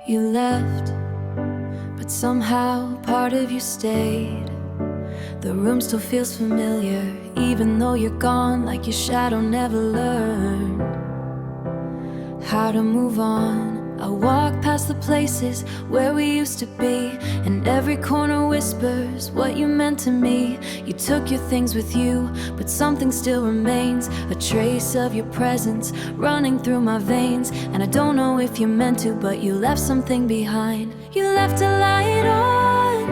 You left, but somehow part of you stayed. The room still feels familiar, even though you're gone, like your shadow never learned how to move on. I walk past the places where we used to be, and every corner whispers what you meant to me. You took your things with you, but something still remains, a trace of your presence running through my veins. And I don't know if you meant to, but you left something behind. You left a light on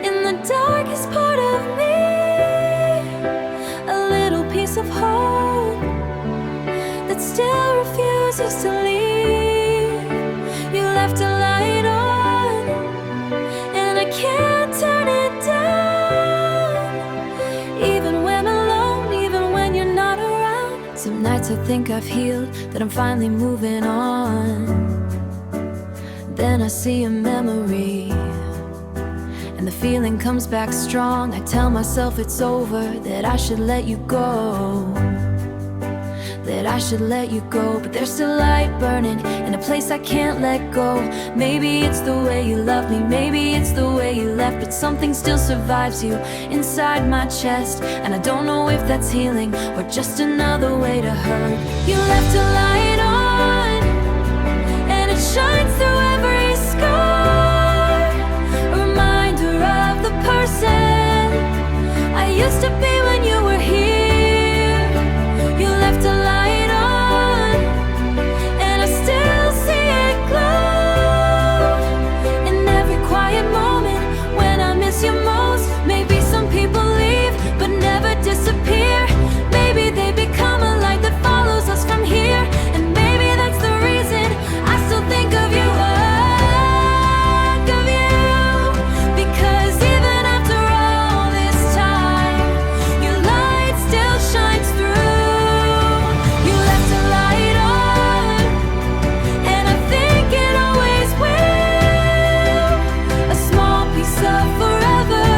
in the darkest part of me, a little piece of hope that still refuses to leave. You left a light on, and I can't turn it down. Even when I'm alone, even when you're not around. Some nights I think I've healed, that I'm finally moving on. Then I see a memory, and the feeling comes back strong. I tell myself it's over, that I should let you go, that I should let you go. But there's still light burning in a place I can't let go. Maybe it's the way you love me, maybe it's the way you left, but something still survives you inside my chest. And I don't know if that's healing or just another way to hurt. You left a light on, and it shines through every scar, a reminder of the person I used to be when you were here. You left a light on, and I still see it glow in every quiet moment when I miss you most. Maybe some people leave but never disappear. Maybe they become a light that follows us from here, and maybe that's the reason I still think of you. Because even after all this time, your light still shines through. You left a light on, and I think it always will. A small piece of forever,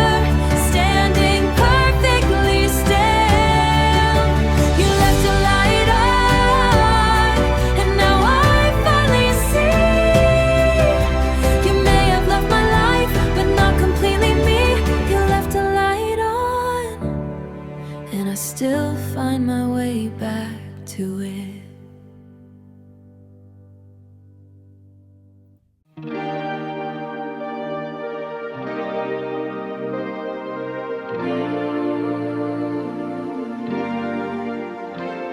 standing perfectly still. You left a light on, and now I finally see. You may have loved my life, but not completely me. You left a light on, and I still find my way back to it.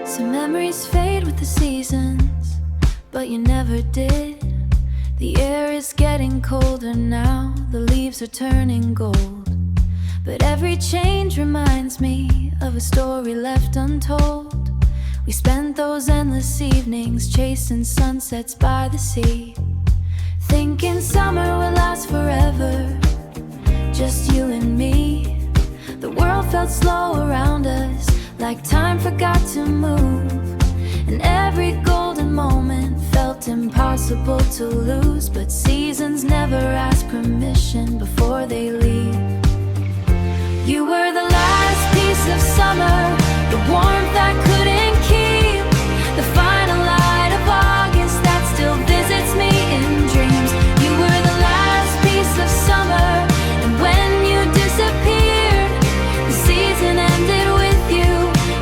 Some memories fade with the seasons, but you never did. The air is getting colder now, the leaves are turning gold. But every change reminds me of a story left untold. We spent those endless evenings chasing sunsets by the sea, thinking summer will last forever, just you and me. The world felt slow around us, like time forgot to move, and every golden moment felt impossible to lose. But seasons never ask permission before they leave. You were the last piece of summer, the warmth I couldn't keep, the final light of August that still visits me in dreams. You were the last piece of summer, and when you disappeared, the season ended with you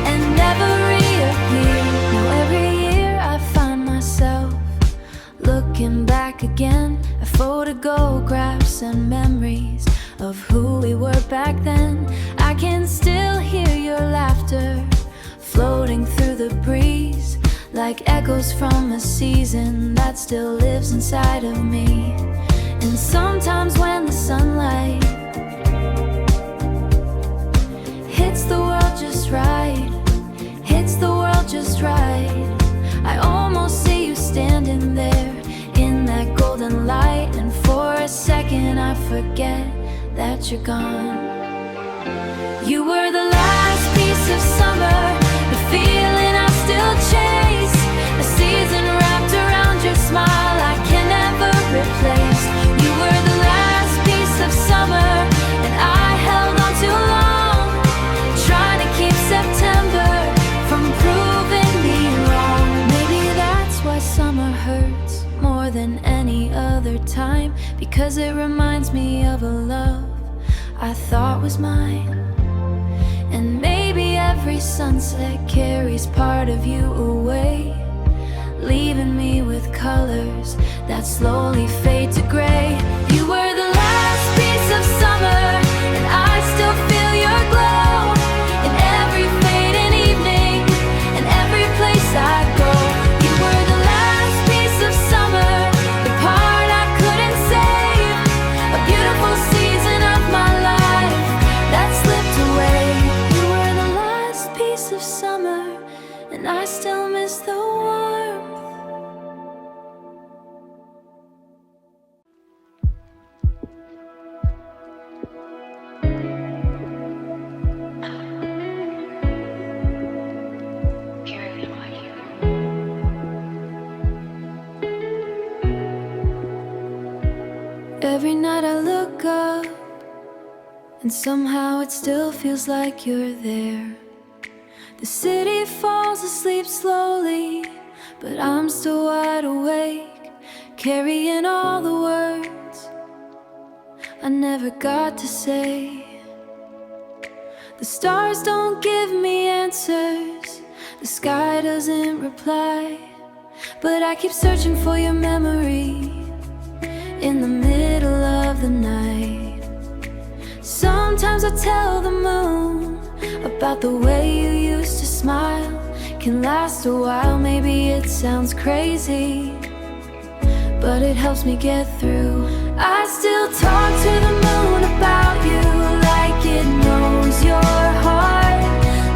and never reappeared. Now every year I find myself looking back again at photographs and memories of who we were back then. I can still hear your laughter floating through the breeze, like echoes from a season that still lives inside of me. And sometimes when the sunlight hits the world just right, hits the world just right, I almost see you standing there in that golden light, and for a second I forget that you're gone. You were the last piece of summer, the feeling I still chase, a season wrapped around your smile I can never replace. You were the last piece of summer, and I held on too long, trying to keep September from proving me wrong. Maybe that's why summer hurts more than any other. thought was mine. And maybe every sunset carries part of you away, leaving me with colors that slowly fade to gray. You were the last piece of summer, and I still feel your glow in every fading evening and every place I go. You were the last piece of summer, the part I couldn't save, a beautiful season of my life that slipped away. You were the last piece of summer, and I still miss the warmth. Every night I look up, and somehow it still feels like you're there. The city falls asleep slowly, but I'm still wide awake, carrying all the words I never got to say. The stars don't give me answers, the sky doesn't reply, but I keep searching for your memory in the middle of the night. Sometimes I tell the moon about the way you used to smile. Can last a while, maybe it sounds crazy, but it helps me get through. I still talk to the moon about you, like it knows your heart,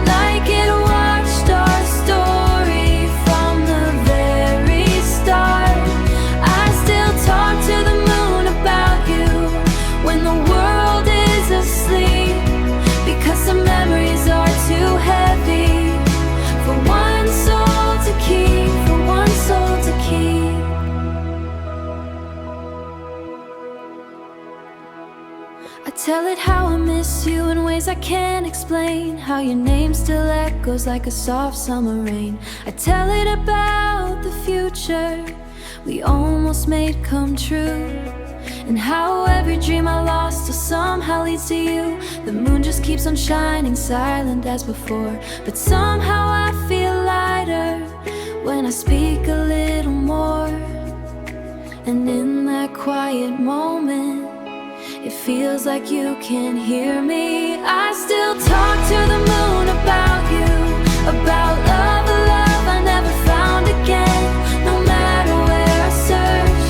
like it watched our story from the very start. I still talk to the moon about you when the world is asleep, because the memories are too heavy for one soul to keep, for one soul to keep. I tell it how I miss you in ways I can't explain, how your name still echoes like a soft summer rain. I tell it about the future we almost made come true, and how every dream I lost still somehow leads to you. The moon just keeps on shining, silent as before, but somehow I feel lighter when I speak a little more. And in that quiet moment, it feels like you can hear me. I still talk to the moon about you, about love, a love I never found again, no matter where I search.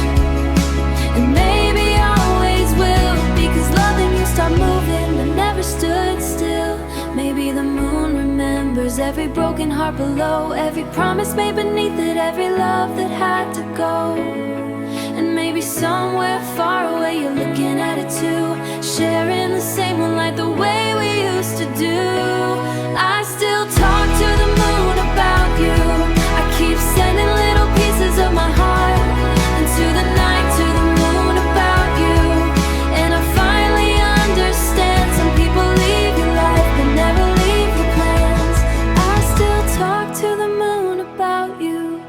And maybe I always will, because loving you stopped moving but never stood still. Maybe the moon remembers every broken heart below, every promise made beneath it, every love that had to go. And maybe somewhere far away you're looking at it too, sharing the same moonlight the way we used to do. I still talk to the moon about you, I keep sending little pieces of my heart into the night to the moon about you. And I finally understand, some people leave your life but never leave your plans. I still talk to the moon about you,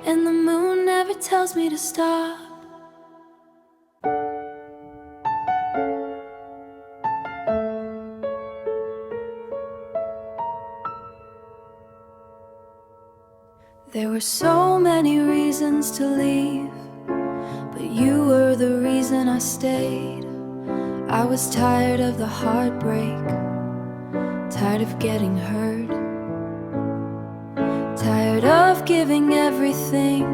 and the moon never tells me to stop. There were so many reasons to leave, but you were the reason I stayed. I was tired of the heartbreak, tired of getting hurt, tired of giving everything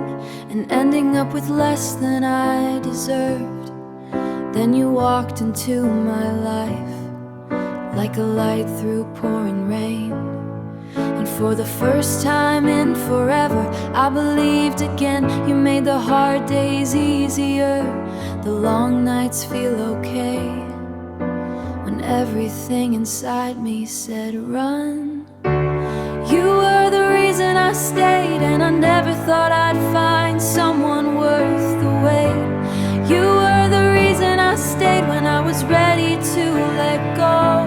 and ending up with less than I deserved. Then you walked into my life like a light through pouring rain, and for the first time in forever I believed again. You made the hard days easier, the long nights feel okay, when everything inside me said run. You were the reason I stayed, and I never thought I'd find someone worth the wait. You were the reason I stayed when I was ready to let go.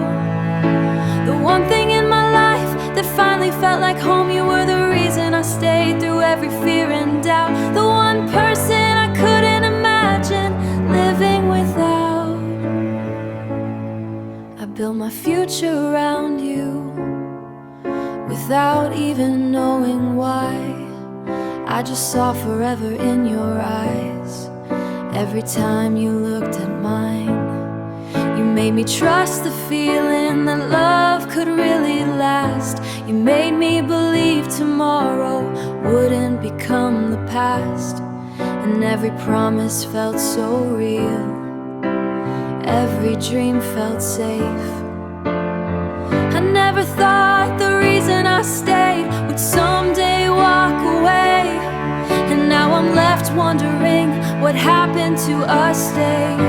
The one thing in my life that finally felt like home. You were the reason I stayed through every fear and doubt, the one person I couldn't imagine living without. built my future around you without even knowing why. I just saw forever in your eyes every time you looked at mine. You made me trust the feeling that love could really last. You made me believe tomorrow wouldn't become the past. And every promise felt so real, every dream felt safe. I never thought the reason I stayed would someday walk away. And now I'm left wondering what happened to us staying.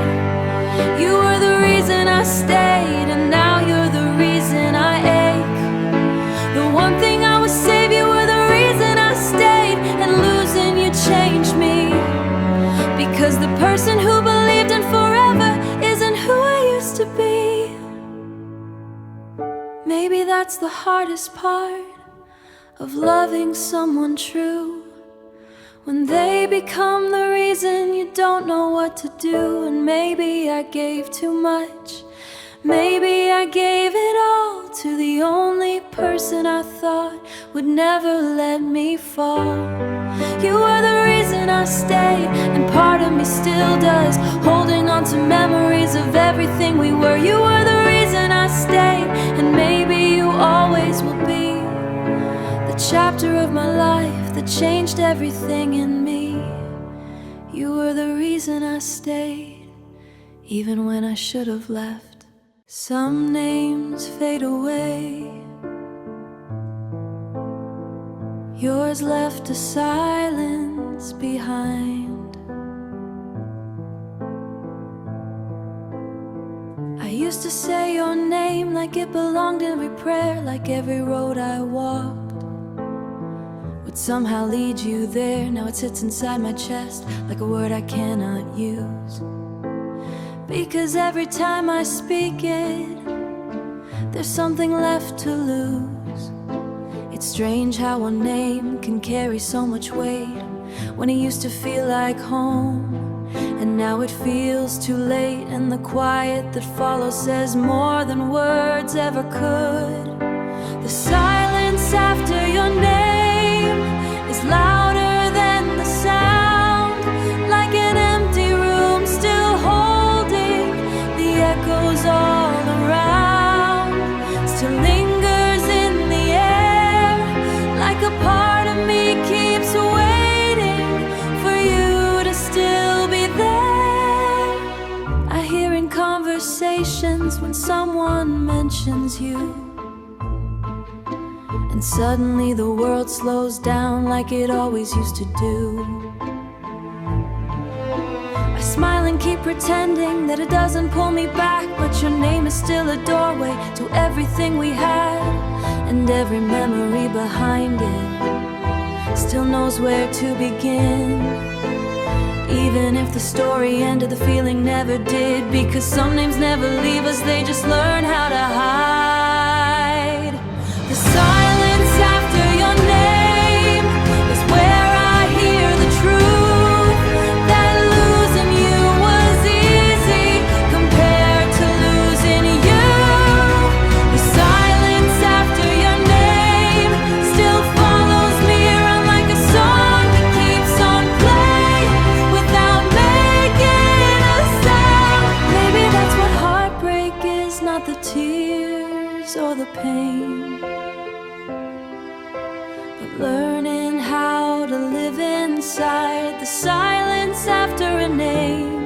You were the reason I stayed, and now you're the reason I ache. The one thing I would save, you were the reason I stayed, and losing you changed me. Because the person who believed in forever isn't who I used to be. Maybe that's the hardest part of loving someone true, when they become the reason you don't know what to do. And maybe I gave too much, maybe I gave it all to the only person I thought would never let me fall. You were the reason I stayed, and part of me still does, holding on to memories of everything we were. You were the reason I stayed, and maybe you always will be the chapter of my life that changed everything in me. You were the reason I stayed, even when I should have left. Some names fade away, yours left a silence behind. I used to say your name like it belonged in every prayer, like every road I walked would somehow lead you there. Now it sits inside my chest like a word I cannot use, because every time I speak it, there's something left to lose. It's strange how one name can carry so much weight, when it used to feel like home, and now it feels too late. And the quiet that follows says more than words ever could. The silence after your name is louder than the sound, like an empty room still holding the echoes all around. Still lingers in the air, like a part of me keeps waiting for you to still be there. I hear in conversations when someone mentions you, and suddenly the world slows down like it always used to do. I smile and keep pretending that it doesn't pull me back, but your name is still a doorway to everything we had, and every memory behind it still knows where to begin. Even if the story ended, the feeling never did, because some names never leave us, they just learn how to hide. The silence after your name is where I hear the truth, that losing you was easy compared to losing you. The silence after your name still follows me around like a song that keeps on playing without making a sound. Maybe that's what heartbreak is, not the tears or the pain, learning how to live inside the silence after a name.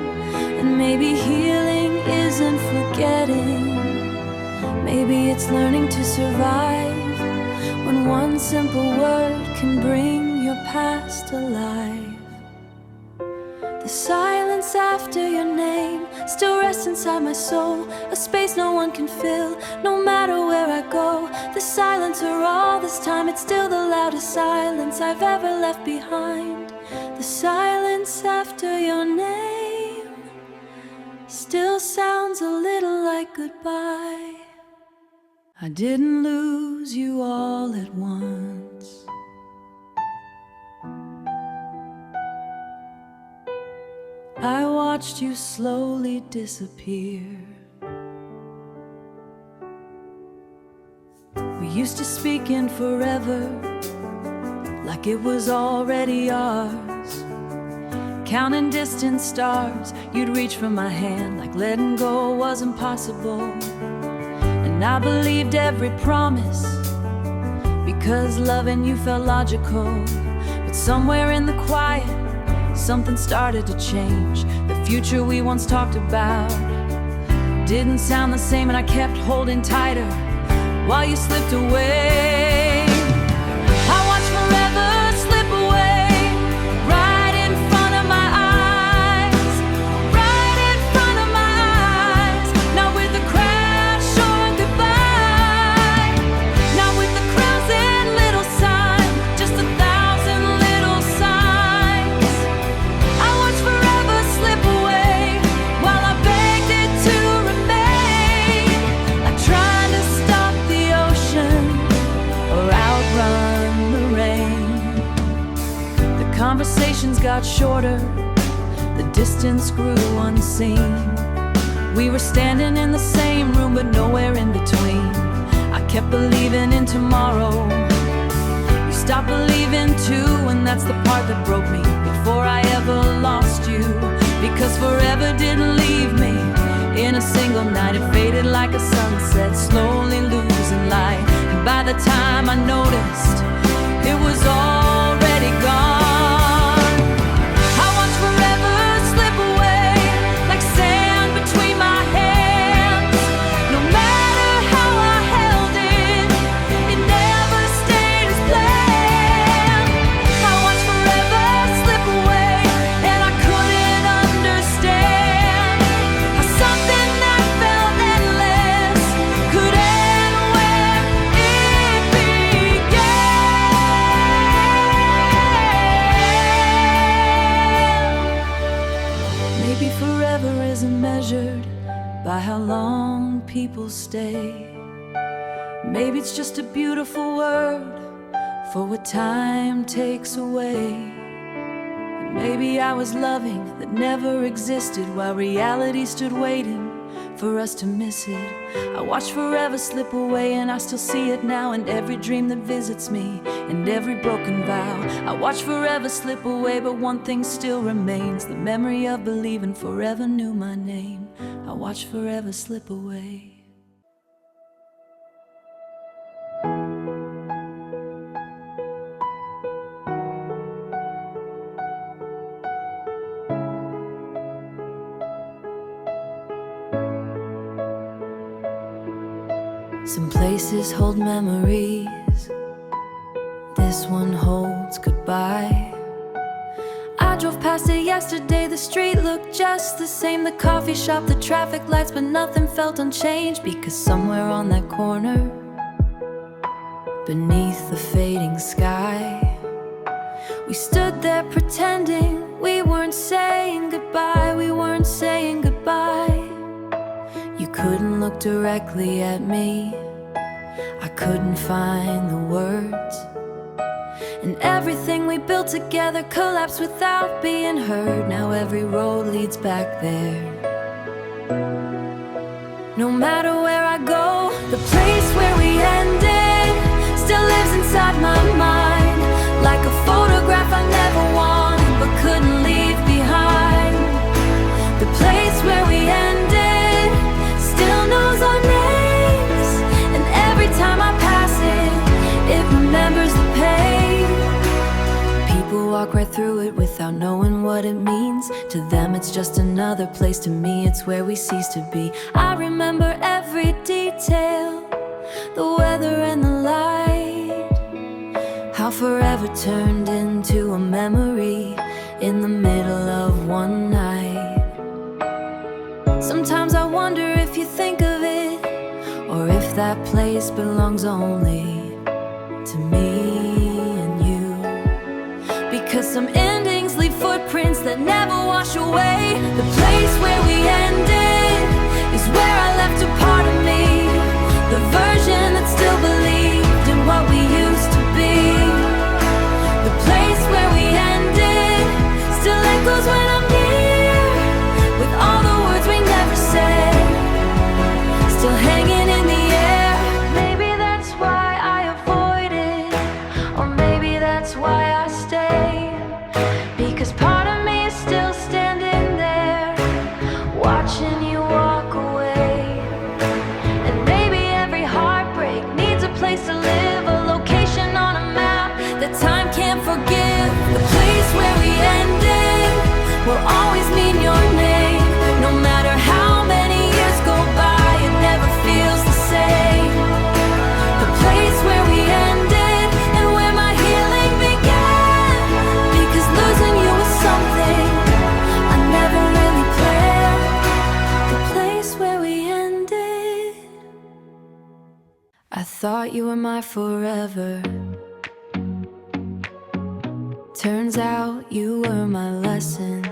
And maybe healing isn't forgetting, maybe it's learning to survive, when one simple word can bring your past alive. The silence after your name still rests inside my soul, a space no one can fill, no matter where I go. The silence for all this time, it's still the loudest silence I've ever left behind. The silence after your name still sounds a little like goodbye. I didn't lose you all at once. I watched you slowly disappear. We used to speak in forever, like it was already ours. Counting distant stars, you'd reach for my hand like letting go was impossible. And I believed every promise, because loving you felt logical. But somewhere in the quiet, something started to change. The future we once talked about didn't sound the same, and I kept holding tighter while you slipped away. I watched forever slip away, right in front of my eyes, right in front of my eyes. Now with the crash or goodbye, now with the crowns and little sign, just 1,000 little signs. I watched forever slip away while I begged it to remain, like trying to stop the ocean or outrun the rain. The conversations got shorter, the distance grew unseen. We were standing in the same room, but nowhere in between. I kept believing in tomorrow. You stopped believing too, and that's the part that broke me before I ever lost you. Because forever didn't leave me in a single night. It faded like a sunset, slowly losing light. And by the time I noticed, it was already gone. I watched forever slip away, like sand between my hands. No matter how I held it, it never stayed as planned. I watched forever slip away, and I couldn't understand how something that felt endless could end where it began. Maybe forever isn't measured by how long people stay. Maybe it's just a beautiful word for what time takes away. Maybe I was loving that never existed, while reality stood waiting for us to miss it. I watched forever slip away, and I still see it now in every dream that visits me and every broken vow. I watched forever slip away, but one thing still remains, the memory of believing forever knew my name. I watched forever slip away. Some places hold memories, this one holds goodbye. I drove past it yesterday, the street looked just the same. The coffee shop, the traffic lights, but nothing felt unchanged. Because somewhere on that corner, beneath the fading sky, we stood there pretending we weren't saying goodbye. We weren't saying goodbye. You couldn't look directly at me, I couldn't find the words, and everything we built together collapsed without being heard. Now every road leads back there. No matter where I go, the place where we ended still lives inside my mind, like a photograph I never wanted but couldn't leave behind. The place where we ended still knows our names, and every time I pass it, it remembers the pain. People walk right through it without knowing what it means. To them it's just another place, to me it's where we cease to be. I remember every detail, the weather and the light, how forever turned into a memory in the middle of one night. Sometimes I wonder if you think of it, or if that place belongs only to me and you. Because some endings leave footprints that never wash away. The place where we ended is where I left a part of me, the version that still believed in what we used to be. The place where we ended still echoes when I'm near, with all the words we never said still hanging in the air. Maybe that's why I thought you were my forever. Turns out you were my lesson.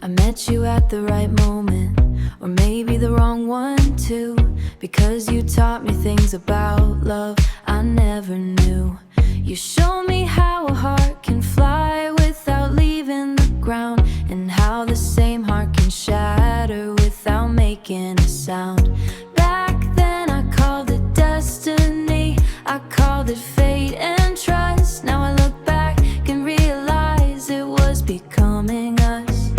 I met you at the right moment, or maybe the wrong one too, because you taught me things about love I never knew. You showed me how a heart can fly without leaving the ground, and how the same heart can shatter without making a sound. Back then I called it destiny, I called it fate and trust. Now I look back and realize it was becoming us.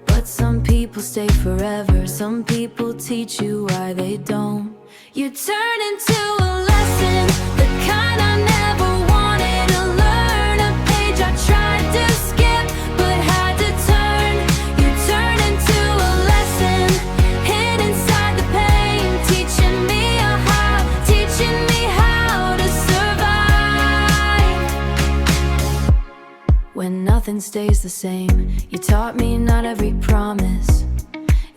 But some people stay forever, some people teach you why they don't. You turn into a lesson, the kind I never wanted to learn. A page I tried to skip but had to turn. You turn into a lesson, hid inside the pain, teaching me how to survive. When nothing stays the same, you taught me not every promise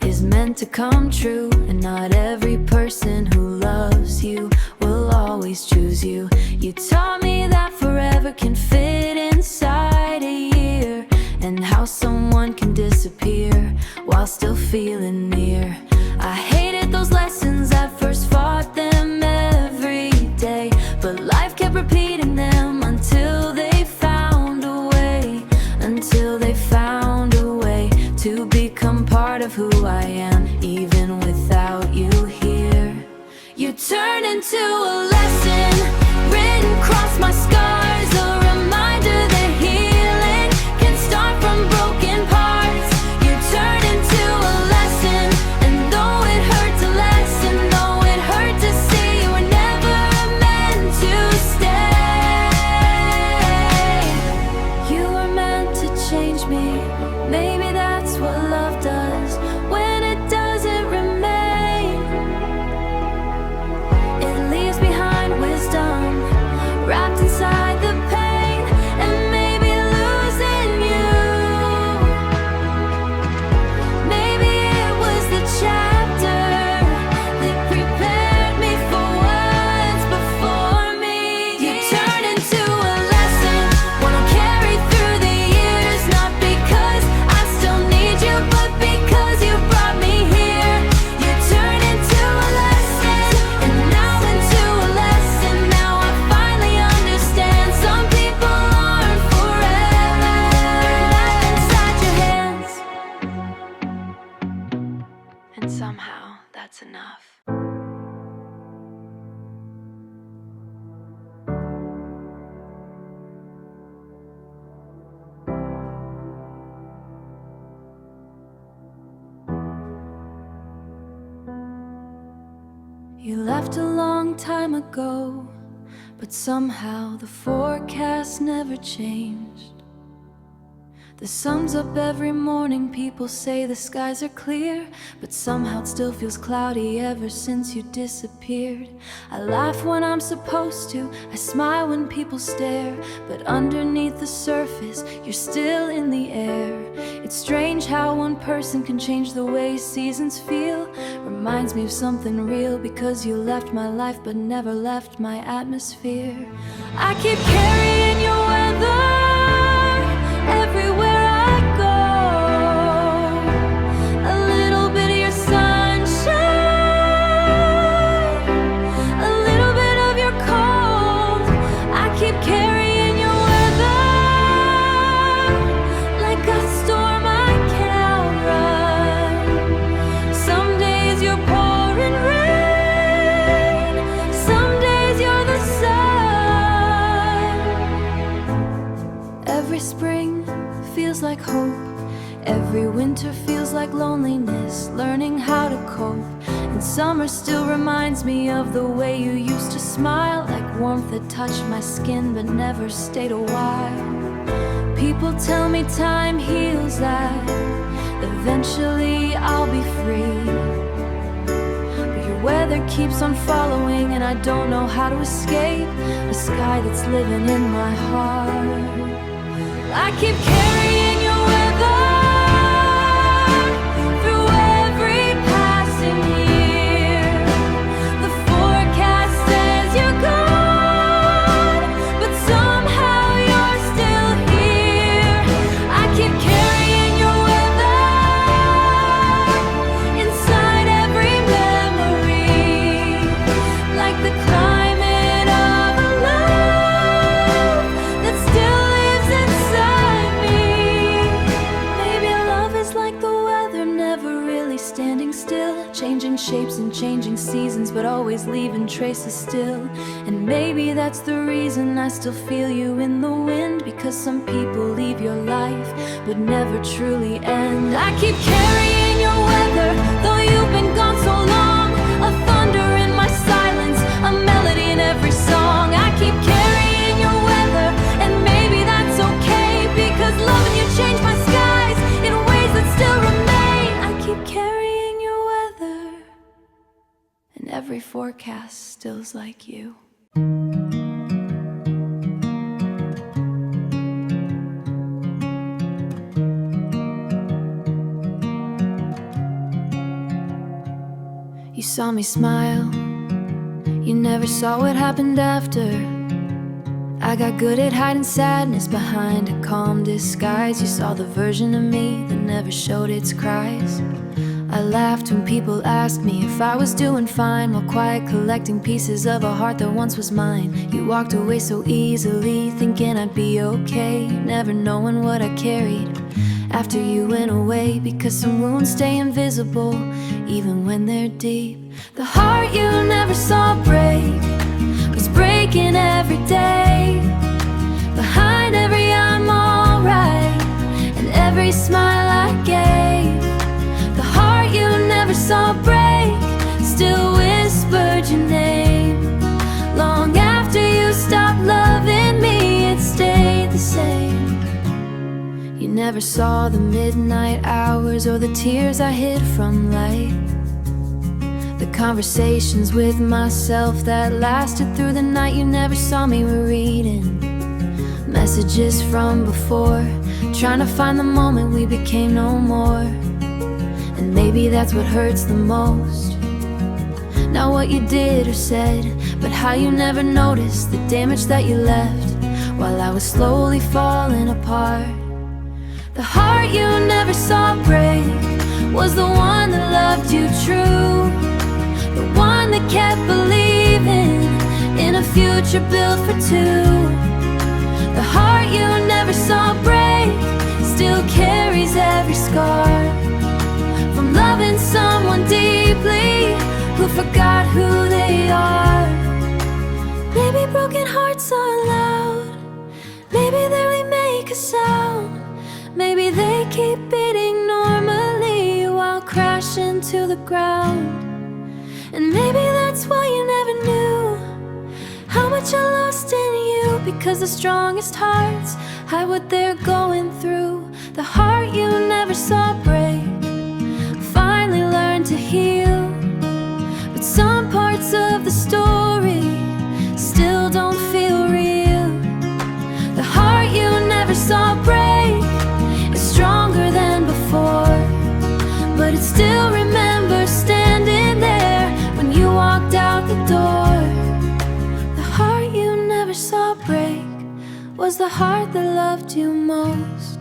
is meant to come true, and not every person who loves you will always choose you. You taught me that forever can fit inside a year, and how someone can disappear while still feeling near. I hated those lessons, at first fought them every day, but life kept repeating them until they found a way, to become part of who I am, even without you here. You turn into a lesson, written across my scars, a reminder that healing can start from broken parts. You turn into a lesson, and though it hurt to lessen, though it hurt to see you were never meant to stay. You were meant to change me, maybe that's what love does when it doesn't remain. It leaves behind wisdom wrapped inside the pain, and maybe losing you, maybe it was the chapter that prepared me for what's before me. You turn into a lesson, one I'll carry through the years, not because I still need you, but because you brought me here. You turn into a lesson, and now into a lesson. Now I finally understand some people aren't forever. Life inside your hands, and somehow that's enough. You left a long time ago, but somehow the forecast never changed. The sun's up every morning, people say the skies are clear, but somehow it still feels cloudy ever since you disappeared. I laugh when I'm supposed to, I smile when people stare, but underneath the surface, you're still in the air. It's strange how one person can change the way seasons feel. Reminds me of something real, because you left my life but never left my atmosphere. I keep carrying your weather everywhere I go, a little bit of your sunshine, a little bit of your cold. I keep carrying your weather like a storm I can't outrun. Some days you're pouring rain, some days you're the sun. Every spring feels like hope, every winter feels like loneliness, learning how to cope. And summer still reminds me of the way you used to smile, like warmth that touched my skin but never stayed a while. People tell me time heals that, eventually I'll be free, but your weather keeps on following, and I don't know how to escape the sky that's living in my heart. I keep carrying your weather through every changing shapes and changing seasons, but always leaving traces still. And maybe that's the reason I still feel you in the wind, because some people leave your life but never truly end. I keep carrying your weather, though you've been gone so long. A thunder in my silence, a melody in every song. I keep carrying your weather, and maybe that's okay, because loving you changed my skies in ways that still remain. I keep carrying your weather, and every forecast still's like you. You saw me smile, you never saw what happened after. I got good at hiding sadness behind a calm disguise. You saw the version of me that never showed its cries. I laughed when people asked me if I was doing fine, while quiet collecting pieces of a heart that once was mine. You walked away so easily, thinking I'd be okay, never knowing what I carried after you went away, because some wounds stay invisible even when they're deep. The heart you never saw break was breaking every day. Behind every I'm alright and every smile I gave, the heart you never saw break still whispered your name. Long after you stopped loving me, it stayed the same. You never saw the midnight hours or the tears I hid from light, the conversations with myself that lasted through the night. You never saw me reading messages from before, trying to find the moment we became no more. And maybe that's what hurts the most, not what you did or said, but how you never noticed the damage that you left while I was slowly falling apart. The heart you never saw break was the one that loved you true, the one that kept believing in a future built for two. The heart you never saw break still carries every scar from loving someone deeply who forgot who they are. Maybe broken hearts are loud, maybe they only make a sound, maybe they keep beating normally while crashing to the ground. And maybe that's why you never knew how much I lost in you, because the strongest hearts hide what they're going through. The heart you never saw break finally learned to heal, but some parts of the story still don't feel real. The heart you never saw break is stronger than before, but it still remembers standing there when you walked out the door. The heart you never saw break was the heart that loved you most.